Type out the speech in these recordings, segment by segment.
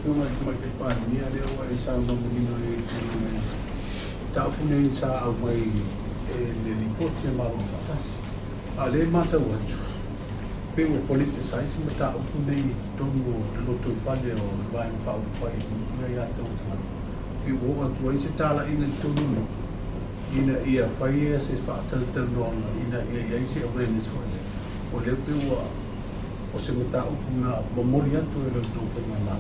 fiunga mai te Palemia leo e sa mamulino e taupune sa au mai le ripoti maro fatasi. A le mata watu. Pe o politicize ma taupune tongo le loto fale o vai fa o fai ia ia tau. Pe o atu ai se tala ina tongo. Ina ia fai se fa tal no ina ia se awareness o le pe o se mata upuna memori atu e loto fai ma.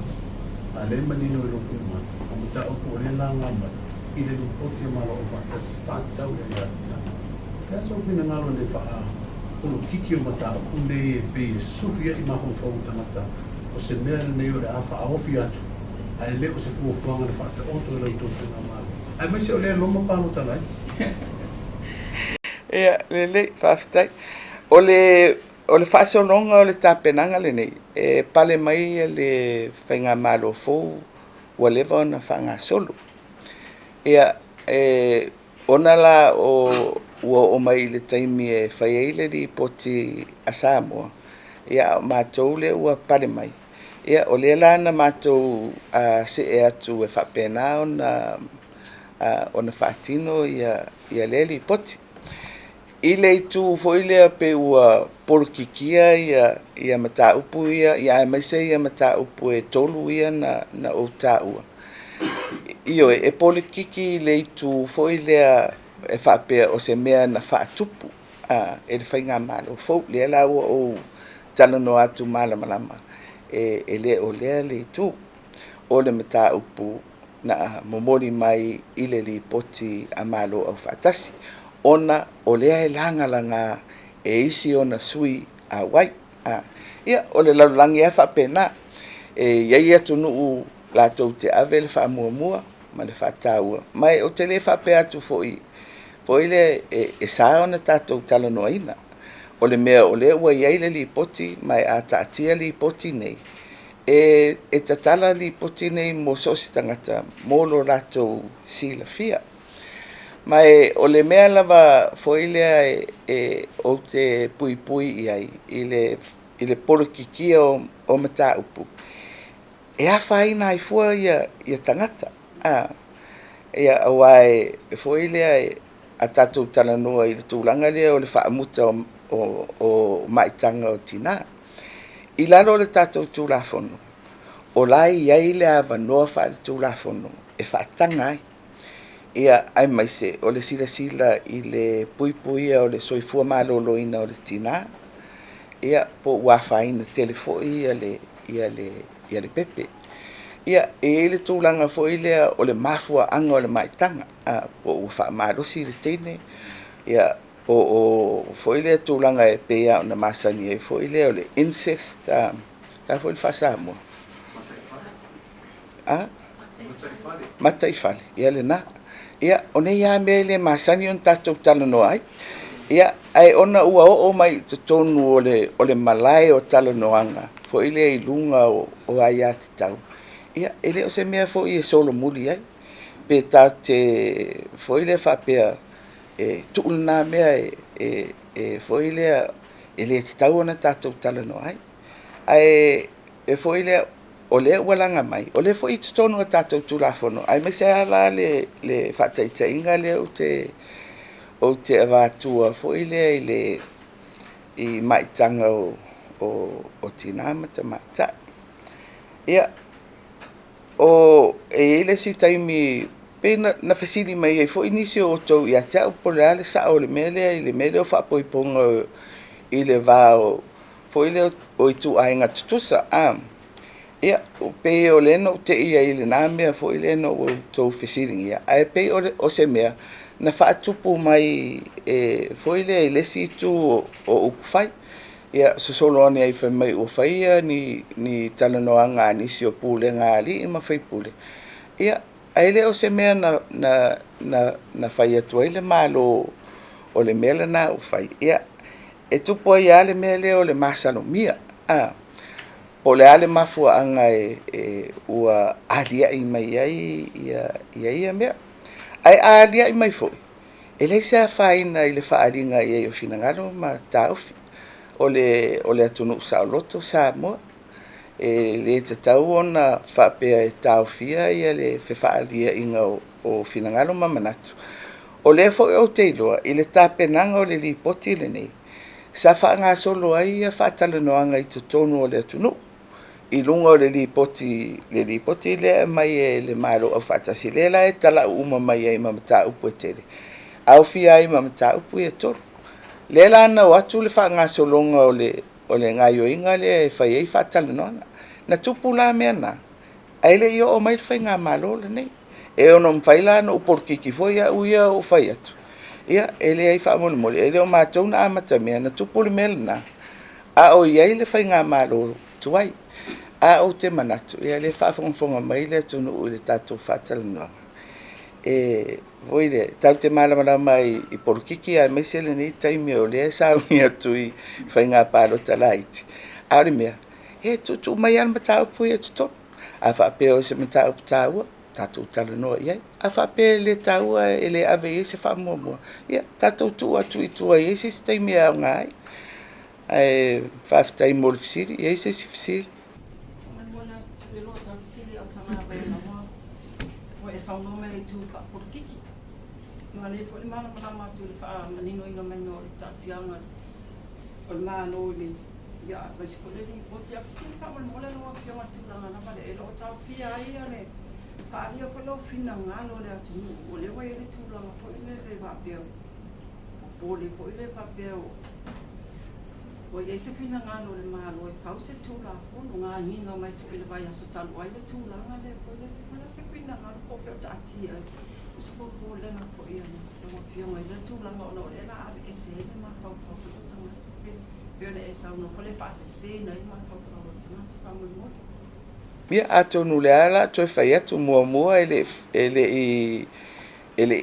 Ale manino e loto ma. O mata upu le langa ma. Ina ripoti maro o fatasi fa tau ia ia. Kaya so fina ngalo le fa o kiki o mata o ne pe sufia I maho fo tangata o se mea nei o le afa aofi atu ai le o se fu fuanga le fata o to le to na malo ai mai se o le loma palo talai le fastai o le fase longa o le tapenanga le nei e pale mai le fenga malo fo o le vona fanga solo ona la o mai le taimi e whai eile li poti a Samoa. Ia mātou le ua pare mai. Ia o le lana mātou se e atu e whapena o na whatino ia le li poti. I le tu fo ile pe ua polokikia ia mata upu ia maise ia mata upu e tolu ia na o ta ua. Io e polokiki le tu fo ile e whapea o se mea na whaatupu e le whainga malo fau le la o talano atu malamalama e le o lea le tu o le mata upu na momori mai I le li poti a malo au whaatasi ona o lea e langa e isi ona sui a wai ia o le lalulangi e whapena iai atu nuu la tau te ave le whaamuamua ma le whaataua mai o te le whapea atu foi Poile e sa ona tatou talanoaina o le mea o le ua iai le lipoti mai a taatia lipoti nei e tatala lipoti nei mo sosi tangata mo lo latou silafia mai o le mea lava foile o te pui iai I le polokikia o mata upu e awhaina ai fua ia tangata ia awai foile a tatou talanoa I le tūlanga lea o le whaamuta o maitanga o tina. I lalo le tatou tūlafono. O lai iai le awanoa wha le tūlafono e whaatanga ai. Ia ai maise o le sila I le puipuia o le soifua maloloina o le tina. Ia po wafaina telefoi ia le pepe. Ia e le tūlanga fo ilea o le mafua anga o le maitanga po ua whaamarosi le teine ia o fo ilea tūlanga e pea o na masani e fo ilea o le incest la fo il Samoa mataifale ia le na ia o ne ia mea le masani on tatou talanoa ai ia ai ona ua o mai te tonu o le malai o talanoanga fo ilea I lunga o ai ati tau ia ele o se mea fo I solo muli ai pe ta te fo ile fa pe tulna mea fo ile ele tau na tatou talano ai fo ile o le walanga mai o le fo I tono tatou tulafono ai me se ala le fa taitainga le o te avatua fo ile I maitanga o tinama te mata ia o ele si taimi pe na FESILI mai e fo inicio o tou ia tau polale sa o le mele o fa poiponga I le vao fo ile o itu ainga tutusa ia o pe o le no te ia I le name fo ile no o tou FESILI ia ai pe o se mea na fa tupu mai fo ile le si tu o ukufai ia solo ni ai fa mai o faia ni talanoanga ni si o pule ngali ma fai pule ia ai le o se mea na faia tuaile malo o le mele na o fai ia e tupo ia le mele o le masalomia o le ale mafua anga ua alia I mai ai ia mea ai alia I mai foi ele se faina I le faalinga ia o finangalo ma taufi o le atunu sa loto Samoa le te tau ona whapea e tauwhia ia le whewhaalia inga o whinangalo mamanatu. O le fo o te iloa, i le tāpenanga o le li poti le nei. Sa wha solo ai ia whaatala noanga i tu tonu o le atunu. I lunga o le li poti le mai e le maro au whaatasi. Le la e tala uma mai ai mamata upu e tere. Au fia ai mamata upu e toro. Le la ana o atu le wha solonga o le ngai o inga le e whai ei whaatala noanga. Na tupu la mea na. Aile i o mai whai ngā malo le nei. E ono mwhaila no uporkiki fo ia uia o whai atu. Ia, ele ai wha mole mole. Ele o mātou na amata mea na tupu le mele na. A o iai le whai ngā malo tuai. A o te manatu. Ia le whaafonga mai le tunu u le tātou whaatala noanga. Voi le, tau te malamalama i porkiki a meisele nei taimi o le sauni atu i whai ngā pāro talaiti. Aore mea, he tutu mai ana matau pui e tuto. A whaapea o se matau putaua, tātou tala noa iai. A whaapea le taua e le ave i se whaamua mua. Ia, tātou tu atu i tua i se taimi au ngai. Whaafitai mo le fisiri, i se si fisiri. E sau no me tu fa por kiki. Ma le fo le mana mana tu fa manino ino menno tatiana. O mano ni ya pa skole ni po tia sin fa mo le no fio ma tu na na pa le lo ta fia ai ale. Fa io fo lo fina ngalo le atu o le wai le tu la fo le va pe. Po le fo le va pe o. O ye se fina ngalo le malo e fa se tu la fo nga ni no mai fo le vai aso tal wai le tu la ngale fo le se fina ngalo po pe tati o se po le na fo ia no fio mai le tu la no le na e se le ma fa po tanga pe le esa no fo le fa se na ma fa po tanga fa mo Ia ato nu le ala to fai atu mua ele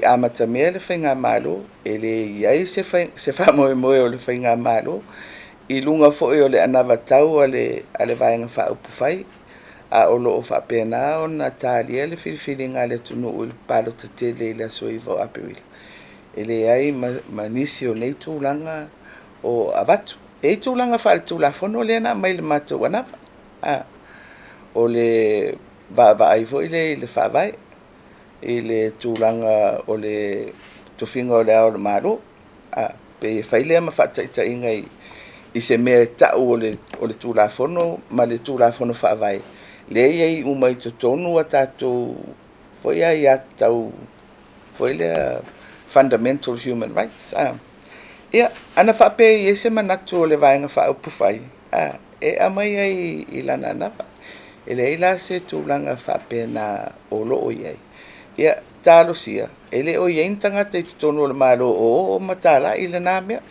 amata mea le whainga malo, ele iai se wha moe o le whainga malo, i lunga fo'i o le anawa tau ale vaenga wha upu whai, a o loo wha pēnā o na tālia le whiriwhiri ngā le tunu o le palo ta te le la soi vau apewila. Ele iai ma nisi o nei tūlanga o avatu. E tūlanga wha le tūlafono le na mai le mātou anawa. O le vai fo ile whawai, i le tūlanga o le tuwhinga o le ao le maro, pe whailea ma whataita inga i se mea tau o le tūlafono, ma le tūlafono whawai. Le iei umai to tonu a tātou, foi ai a tau, foi le fundamental human rights. Ia, ana whape i se manatu o le vaenga whaupuwhai, e amai ai i lana nawa. Ele ila se tūlanga whape na o loo iei. Ia, tālo sia. Ele o iei tangata i tutonu o le maro o matala i le nā mea.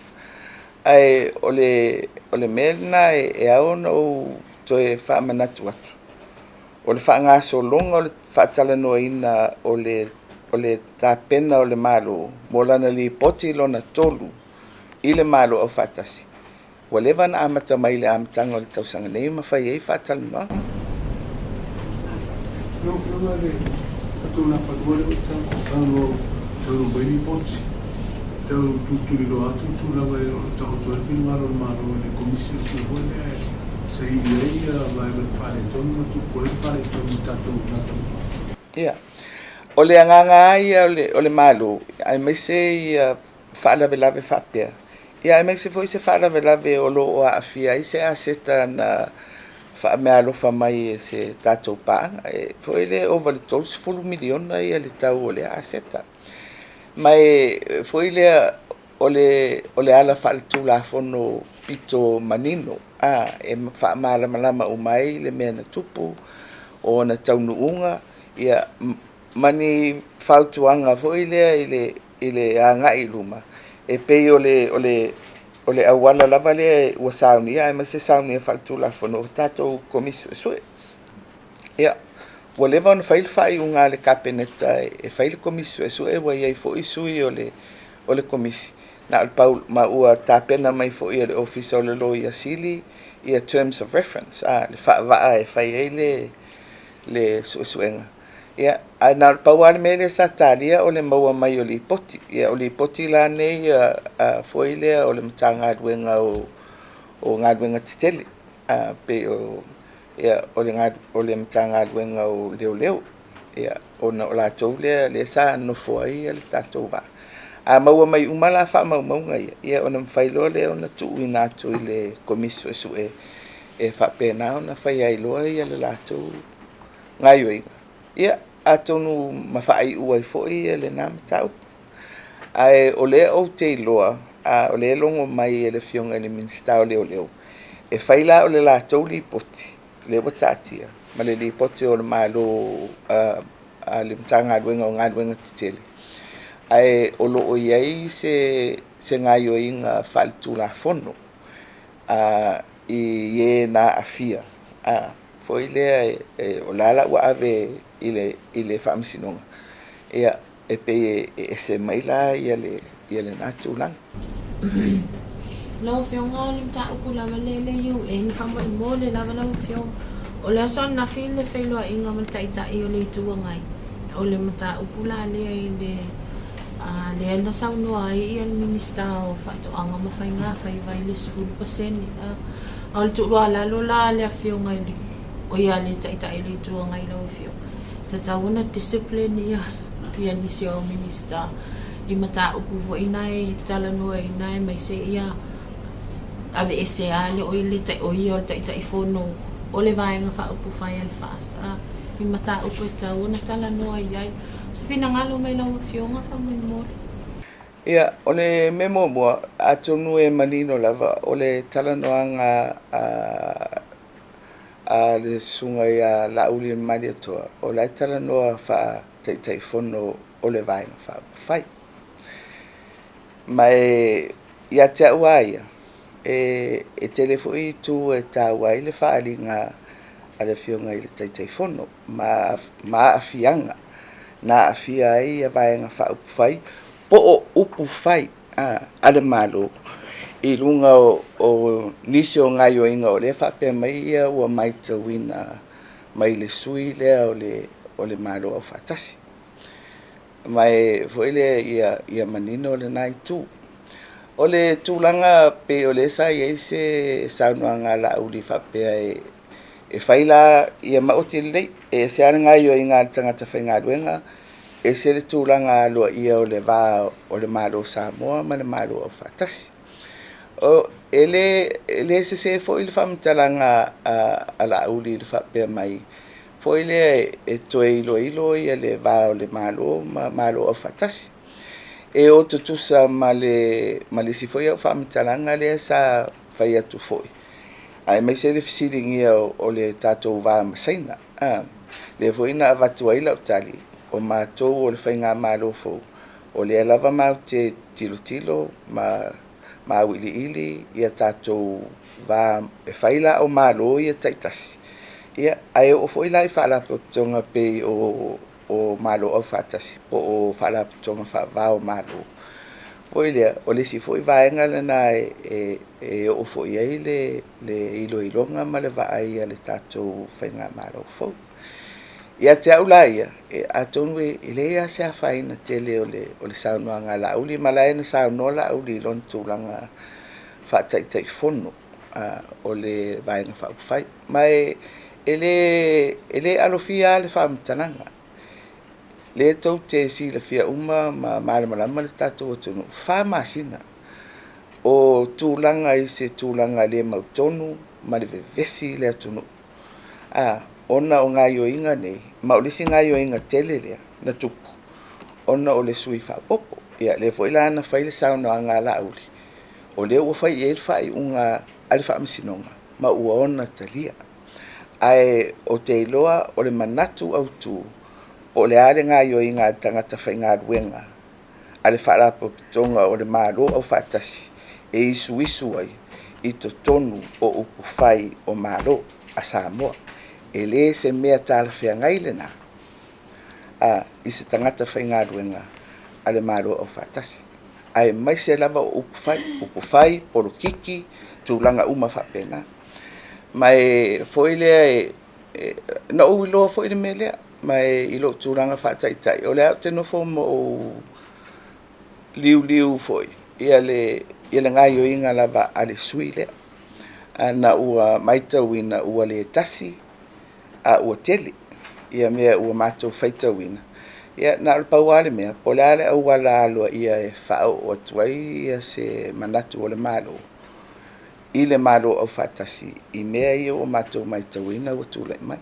Ai, o le mena e aona o toe whaamanatu atu. O le whaangaso longa o le whaatala noa ina o le tāpena o le maro. Molana li poti lona tolu i le maro au whaatasi. Wa lewa na amata mai le amatanga o le tausanga nei mawhai ei whaatala noa. No, le atu na whatuare o tāno tau baini poti. Tau tuturi lo atu tūrawa e o tau toa whingaro o maro le komisi o tūhone sa i eia vai me whare tonu tu koe whare tonu tātou tātou. Ia. O le anganga ai o le malo, ai mai se i whaalawe lawe whapea. Ia ai mai se foi se whaalawe lawe o lo o afia i se aseta na mea alofa mai e se tātou pāanga. Foi le over le 12 miliona i le tau o le aseta. Mai foi le o le ala whaale tūlafono pito manino. E whaamalamalama o mai le mea na tupu o na taunuunga. Ia mani whautuanga foi lea i le angai luma. E pei o le awala lava le ua sauni ai ma se sauni e whaatulafono o tātou komisio e sue. Ia, ua lewa ona whai unga le kapeneta e whaile komisio e sue ua iai fo isui o le komisi. Na al pau ma ua tāpena mai fo i le ofisa o le lo i asili i a terms of reference. Le whaavaa e whai ei le suenga. Ia, ai nā pau ane mele sa tālia o le maua mai o li poti. Ia, o li poti la nei foi lea o le mata ngāduenga o ngāduenga titele. Pe o ia o le matagaluega o leoleo ia ona o latou le sa nofo ai le tatou va a maua mai uma la faamaumauga ia ona mafailoa le ona tuuina atu i le komisi fesu'e e faapena ona fai ai loa ia le latou gaioiga ia atonu mafa'ai'u ai fo'i ia lenā mataupu ae o lea ou te iloa a o le longo mai e le fionga i le minista o leo e faila o le latou lipoti le watatia ma le lipoti o le malo a le matagaluega o galuega tetele ae o lo'o iai se gaioiga fa'aletulafono i ie na afia foi lea o lala ua ave i le fa'amasinoga ia e pe ese mai la ia le natulaga Lau fionga o le mataupu lava le UN whamai mo le lava lau fionga. O le aso na fin le whailua inga ma taitai o le tuangai. O le mataupu la lea i le ana saunua ai i al minista o whatoanga mawhainga whai le 10%. O le tuua lalo la le fionga i o ia le taitai le tuangai lau fionga. Tatawana discipline ia nisi o minista. I mataupu vo inai talanua inai mai se ia ave ese ale o ile tai o ia tai fono o le vaenga fa upu fai al fast I mataupu ta ona talanua ia se fina ngalo mai na fionga fa mo ia o le memo mo atonu e manino lava o le talanoanga a le sunga ia lauli mali atoa o le talanoa fa tai fono o le vaenga fa fai mai ia te awaia e telefoi tu e tawai le faalinga a le fionga i le taitai fono ma afianga na afia ai a vaenga fa upu fai po o upu fai a le malo i lunga o nisi o ngaio inga o le whapea mai ia ua mai tawina mai le sui lea o le malo au whatasi mai foile ia manino le nai tu o le tūlanga pe o le sa ia se saunoanga la uli whapea e whaila ia maoti lei e se aringa i o inga tangata whainga luenga e se le tūlanga loa ia o le vā o le malo Samoa ma le malo au whatasi o ele se fo i le whamtalanga a la uli le whapea mai foi le e toe ilo ia le vā o le malo au whatasi e o tutusa ma le sifoi au whaamitalanga le sa whai atu foi ai mai se le fisilingia o le tātou vā masaina le foi na avatu ai lau tali o mātou o le whainga malo fo o le alava mau te tilo ma ili ia tātou vā e whaila o malo ia taitasi ia ai o foi lai fala tonga pe o malo au fatasi po o fala tonga fa va o malo foi le si foi vaenga na e o foi ai le ilo ma le va ai le tato fainga malo fo ia te aulaia e atonu ele ia se faina tele o le saunga ngala uli malaena saunola uli lon tulanga fa tai fono o le vaenga fa fai mai ele alofia le famtananga le tau te si le fia uma ma malama le tatou tonu fa masina o tulanga i se tulanga le mautonu ma le vesi le tonu ona o ngaio inga nei ma o le si ngaio inga tele le na tupu ona o le sui fa popo ia le foi lana fai le sauna nga la uli o le o fai e fai unga ale fa misinonga ma ua ona talia ai o te iloa o le manatu au tu o le ale ngaio inga tangata whainga ruenga ale wharapo tonga o le maro au whatasi e isu ai i to tonu o upu whai o maro a Samoa e le se mea tala whea ngaile na i se tangata whainga ruenga ale maro au whatasi ai mai se lava o upu whai poro kiki tūlanga uma whapena mai foi le na o lo foi le mele mai i lo tūranga whataitai o le au te nofo mo liu foi ia le ngai o inga lava ale sui le ana ua maitauina ua le tasi a ua tele ia mea ua matou faitauina ia na le pauale mea po le ale au ala aloa ia e whaau atu ai ia se manatu o le malo i le malo au whatasi i mea ia o matou mai tauina ua tūlai mai.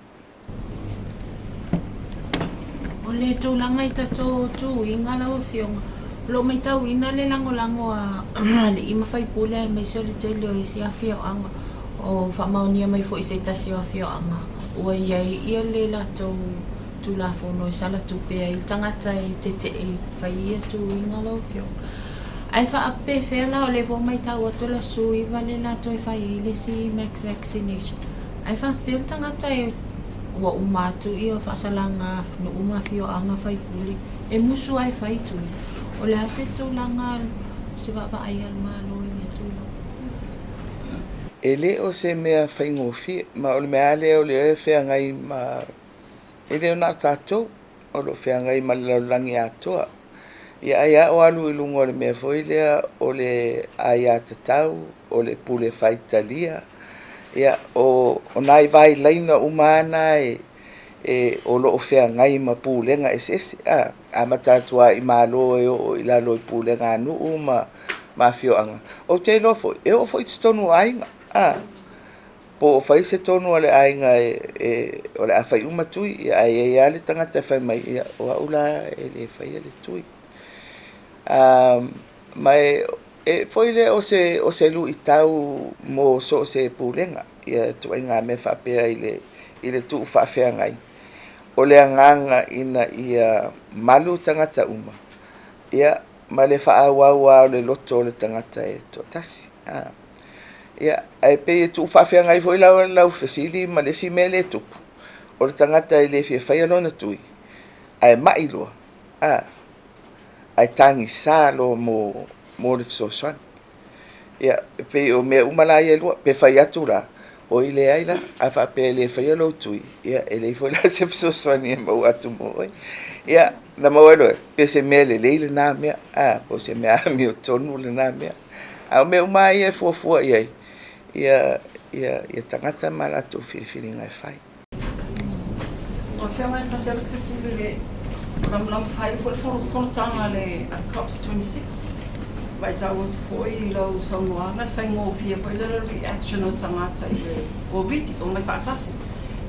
O le tūlanga i tato tū inga lau fionga lo mai tauina le lango a le ima fai pule mai so le tele o isi afioanga o whamaunia mai fo i se tasi o afioanga ua ia le lato tu la fono e sala tu pe ai tangata e te e fai ia tu inga lau fionga ai fa ape fela o le vo mai tau atu la sui vale lato e fai le si max vaccination ai fa fel tangata e ua umatu ia whasalanga no umafioanga fai puli e musu ai fai tu o le ase tūlanga se wapa ai al malo i tūlanga. E le o se mea whaingofi, ma o le mea le o le e whea ngai ma... E le o nā tātou, o le whea ngai ma le laulangi atoa. Ia ai a o alu i lungo o le mea foi lea o le ai a tatau, o le pule whaitalia. Ia o nai vai laina umana o lo whea ngai ma pūlenga esese. A matatua i malo e o i lalo i pūlenga anu ma fioanga. O te lofo, e o foi tonu ainga. Po o fai se tonu ale ainga o le a fai umatui, ia ai ale tangata fai mai, ia o aula e le fai ale tui. Mai e foi le o se lu i tau mo so se pūlenga, ia tu ainga me whapea i le tu whawhea ngai. O le anganga ina ia malu tangata uma. Ia ma le whaawawā o le loto o le tangata e to tasi. Ia ai pe e tu whawhea ngai foi lau FESILI ma le si me le tupu. O le tangata i le fia whai alona tui. Ai mailoa. Ai tangi sā lo mo le fisosoan. Ia pe o mea umalai e lua pe whai atu la. O i le aila, a whape le whai alo tui. Ia, e le foi la se fisosoani e mau atu mo. Ia, na mau alo e, pe se mea le leile nā mea. Po se mea ami o tonu le nā mea. A o mea umai e fuafua iai. Ia tangata malatu whiriwhiri ngai whai. O kia mai tasi ala FESILI le ramlam whai fo le whonotanga le COPS 26. Vai tau atu foi i lau saunoanga, whai ngō pia koe le reaction o tangata i le COVID, o mai whaatasi.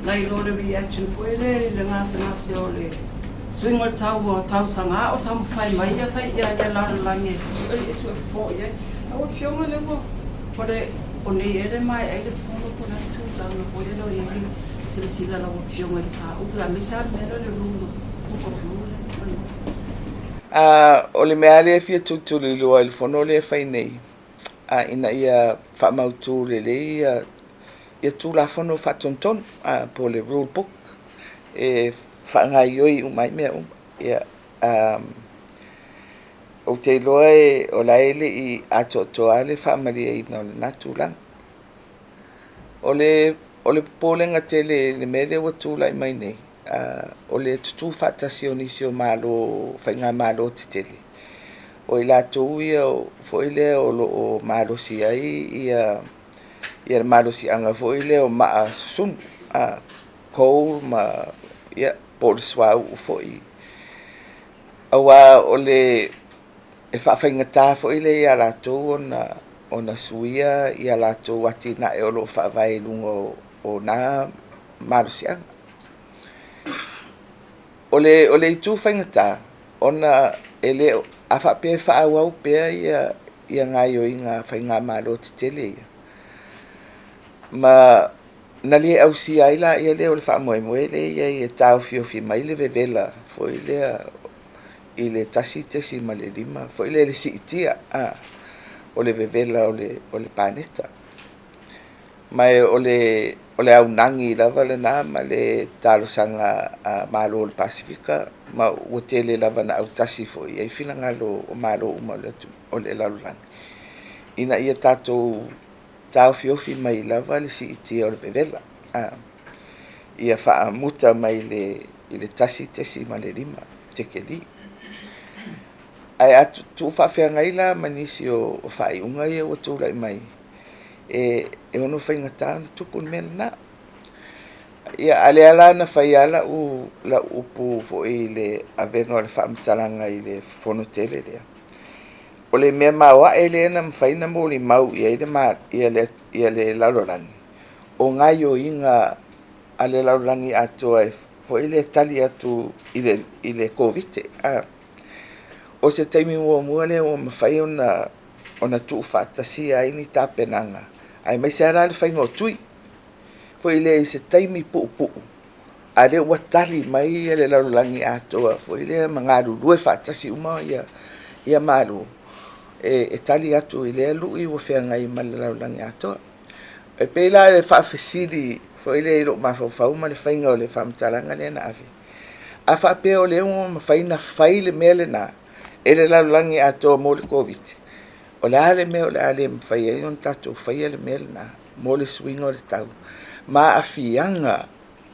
Nei lo le reaction foi le ngase o le swingo tau o tau sanga, o tau whai mai a whai ia larangi e sue fo ia. O fionga le mo, po le o nei ere mai ai le fono po na tūtanga po le lo i sila la o fionga i tā. O la misa mera le rungo, uko fionga. O le mea le fia tutuli lua i le fono le whai nei. Ina ia whamautu le ia tū la fono whatonton po le rule book. E whangai oi umai mea ia o te loa o la ele i atotoa le whamari e ina o le natūlang. O le pōlenga te le mele wa tūlai mai nei. O le tutu whatasi o nisi o malo, whainga malo te tele. O i lātou ia o foile o malo si ai ia malo si anga foile o maa susunu. Kou ma ia po le swau u foi. Awa o le e whawhainga tā foile ia lātou o na suia ia lātou ati na e o lo whawai lungo o nā malo si anga. O le itu whaingata, ona ele a whape whaawau pia ia ngai o inga whainga malo te tele ia. Ma na le au si aila ia le o le whaamoe le ia tau fiofi mai le vevela fo i le tasi ma le lima fo i le si itia o le vevela o le paneta. Mai o le au nangi lava le nā ma le talo sanga malo o le Pasifika ma ua tele lava na au tasi fo i whina ngalo o malo uma o le lalulangi. Ina ia tātou tau fiofi mai lava le si itia o le vevela. Ia wha muta mai i le tasi ma le lima teke li. Ai atu tu whawhea ngaila manisi o whaiunga ia o tūrai mai. E ono whainga tāna tupu mele nā. ia ale ala na faiala u la upu fo ile avenga o le whaamutalanga i le fonotele lea. O le mea maua ele na mwhaina mo li mau ia le lalorangi. O ngai o inga ale lalorangi atoa fo ile tali atu ile COVID. O se taimi mua le o mwhai ona tuu whaatasi a ini tāpenanga. Ai mai se ara le whainga o tui. Fo ile i se taimi pu'u. A le ua tali mai le lalorangi atoa. Fo ile mangaru lue whaatasi uma ia maru. E tali atu i le lui ua whengai ma le lalorangi atoa. E peila le FESILI fo ile i lo mawhau ma le whainga o le whaamtalanga le na avi. A whape o le o mawhaina whai le mele na e le lalorangi atoa mo le COVID. O le ale mea o le ale mwhai e on tatou whai le mele na mo le swinga o le tau. Ma afianga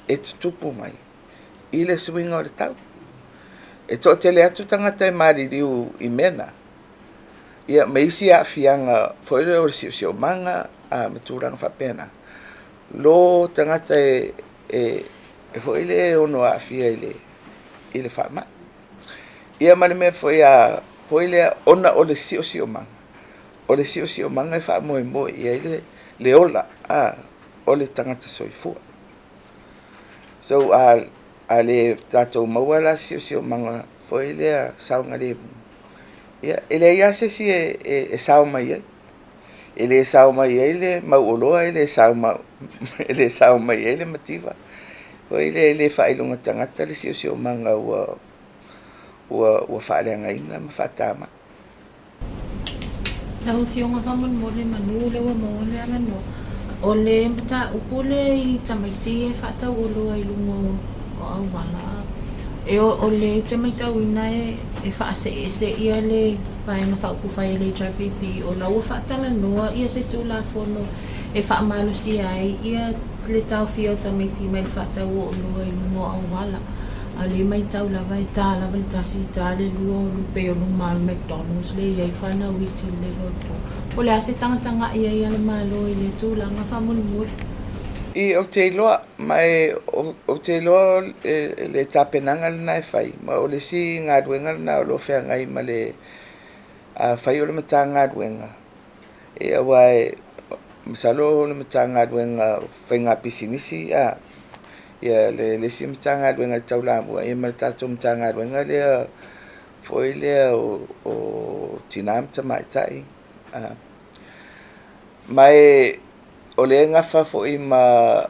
e tutupu mai i le swinga o le tau. E to tele atu tangata e maririu i mena. Ia meisi a afianga fo ile o sio manga a maturanga whapena. Lo tangata e fo ile ono a afia ile whama. Ia mani mea fo ile ona o le sio manga. O le sio manga e wha moe ia ile le ola o le tangata soifua. So a le tatou maua la sio manga fo ile a saunga le ia ele ia se si e sao mai ai. Ele sao mai ai le mauoloa ele sao mai ai le mativa. Fo ile whailunga tangata le sio manga ua whaaleanga ina ma whatama. Lau fionga whaman mo le manu le wa mo le anano. O le mta upule i tamaiti e whatau olo ai lungo o au wala. E o le tamaitau ina e whaase se ia le paenga whaukuwhai le HRPP o lau whaatala noa ia se tūla whono e whaamalusi ai ia le tau whio tamaiti mai le whatau olo ai lungo au wala. A le mai tau lava e tā lava le tasi tā le lua o lupe o luma al McDonald's le iai whana witi le roto. O le ase tangatanga ia le malo i le tūlanga whamunumuri. I o te iloa, mai o te iloa le tāpenanga le nai whai. Ma o le si ngā ruenga na o lo whea ngai ma le whai o le mata ngā ruenga. E awa misalo o le mata ngā ruenga whai ngā pisinisi ia le si mata ngā ruenga tau lamua. E ma tātou mata ngā ruenga lea foi lea o tina mata maitai. Mai o le ngafa foi ma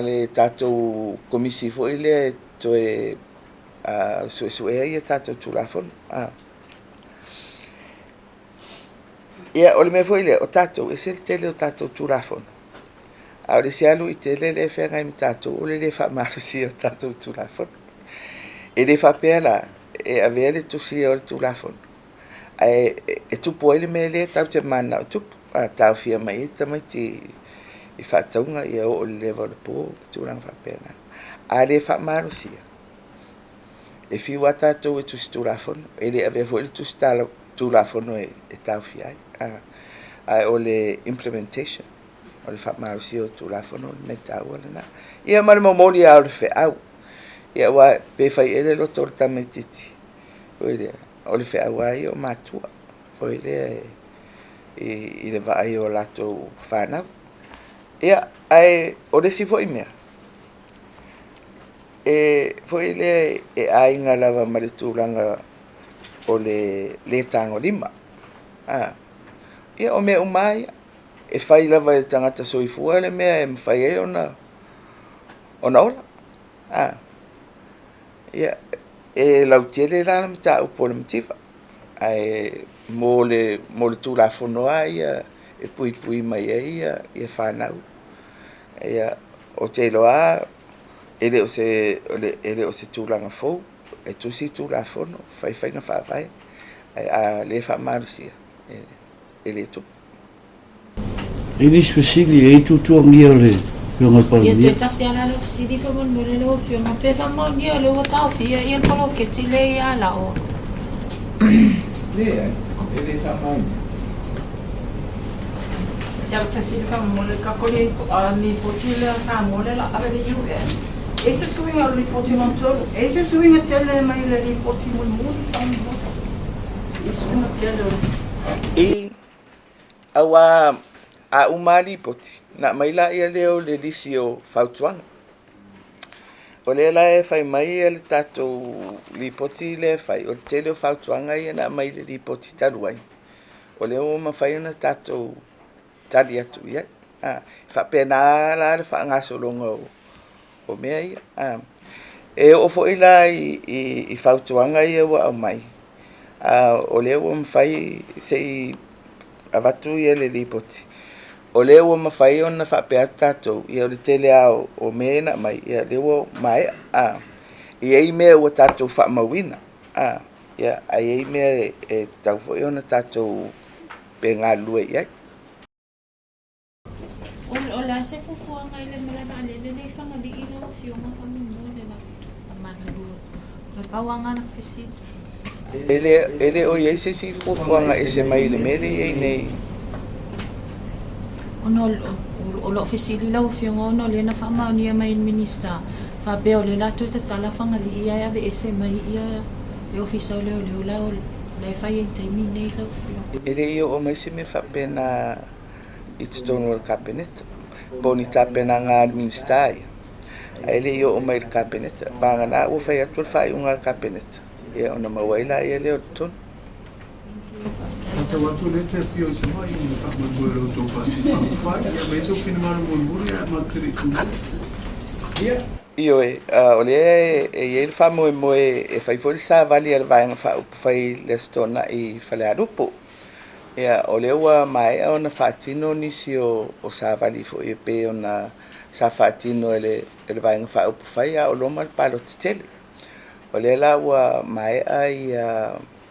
le tatou komisi foi le toe suesue ia tatou tulafon. Ia o le me foi le o tatou e se tele o tatou tulafon. A le sialu i tele le whenga i tatou o le whamarasi o tatou tulafon. E le whapela e avea le tusi o le tulafon. E tupu ele me le tau te mana o tupu. Tau fia mai tamai i whataunga i o le lewa le pō, tūrang whapena. A le whamarosia. E whiwa tātou e tusi tūrafono, e le ave fo le Tusitala tūrafono e tau fia ai. O le implementation, o le whamarosia o tūrafono, me tau ala na. Ia mara maumoli au le wheau. Ia wa pe whai ele loto o tamai titi. O le wheau ai o mātua. O le i le vai o lato whanau. Ia, o le si foi mea. Foi le ainga lava ma le tūranga o le tango lima. Ia, o mea umai, e whai lava e tangata soifua le mea e mwhai e ona ola. Ia, e lautiele lana mta upo le mtiva. Mo le tūlafono ia e pui mai ia whanau. Ia o te iloa ele o se tūlanga fou e tusi tūlafono whainga whawai a le whamarusia e le tupu. Elis FESILI e tutuangia o le whionga Palemia. Ia te tasi ala le FESILI whamanmure le o whionga pe whamangia le o tau fia ia polo ke tile ia la o. Lea, ele whamau. Siapa FESILI mole kakoli ni potile sa mole la ave le UN. Ese swinga li potile on tolo. Ese swinga tele mai le li potile muli tambo. Ese swinga tele. Awa a umari poti na maila ia leo le lisio fautuanga. O le la e fai mai e le tatou li poti le fai o te leo fautuanga ia na mai le li poti taluai. O le o mawhai na tatou tali atu ia. Fa pena la le fa ngaso longa o mea ia. E o fo ila i fautuanga ia wa au mai. O le o mawhai se avatu ia le li poti. O le ua mawhai o na whapea tātou ia o le tele ao o mena mai ia le ua mai i ei mea ua tātou whamawina ia ai ei mea e tau fo i ona tātou pe ngā lue iai. O le ase fufua ngai le malama le le whangadi i lo fioma whamimo le la manurua. Le pawanga na FESILI. Ele o iei se si fufuanga e se mai le mele iei nei. Ono o lo FESILI la ufionga ono le na whamau ni mai minister fa beo le la Tusitala whangali ia ave ese mai ia le ofisa o leo leo lao le whai e taimi nei la ufionga. Ele i o mai se me whapena i tutono le cabinet poni tapena ngā minister ia. Ele i o mai le cabinet banga na ua whai atu le whai unga le cabinet ia ona mawaila ia leo tutono. Watu lete pio se mai ni fa mo mo to pa si fa ya me so fina mara mo mo ya ma kri ku ya io o le e il famo mo e fai fuori sa vali al vai fa fai le stona i fale a lupo ya o le ua mai ona fatino ni si o sa vali fo e pe ona sa fatino ele vai fa fai o lo mal palo tele o le la ua mai ai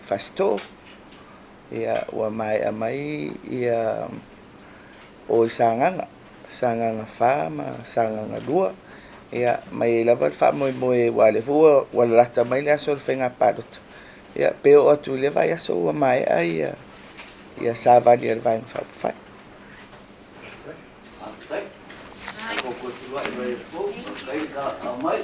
fasto ia ua mai a mai ia o sanganga fama sanganga lua ia mai lava fa mo wale fu wala lata mai le aso fenga padot ia peo atu le vai aso ua mai ai ia sa vali el vai fa fa Ai.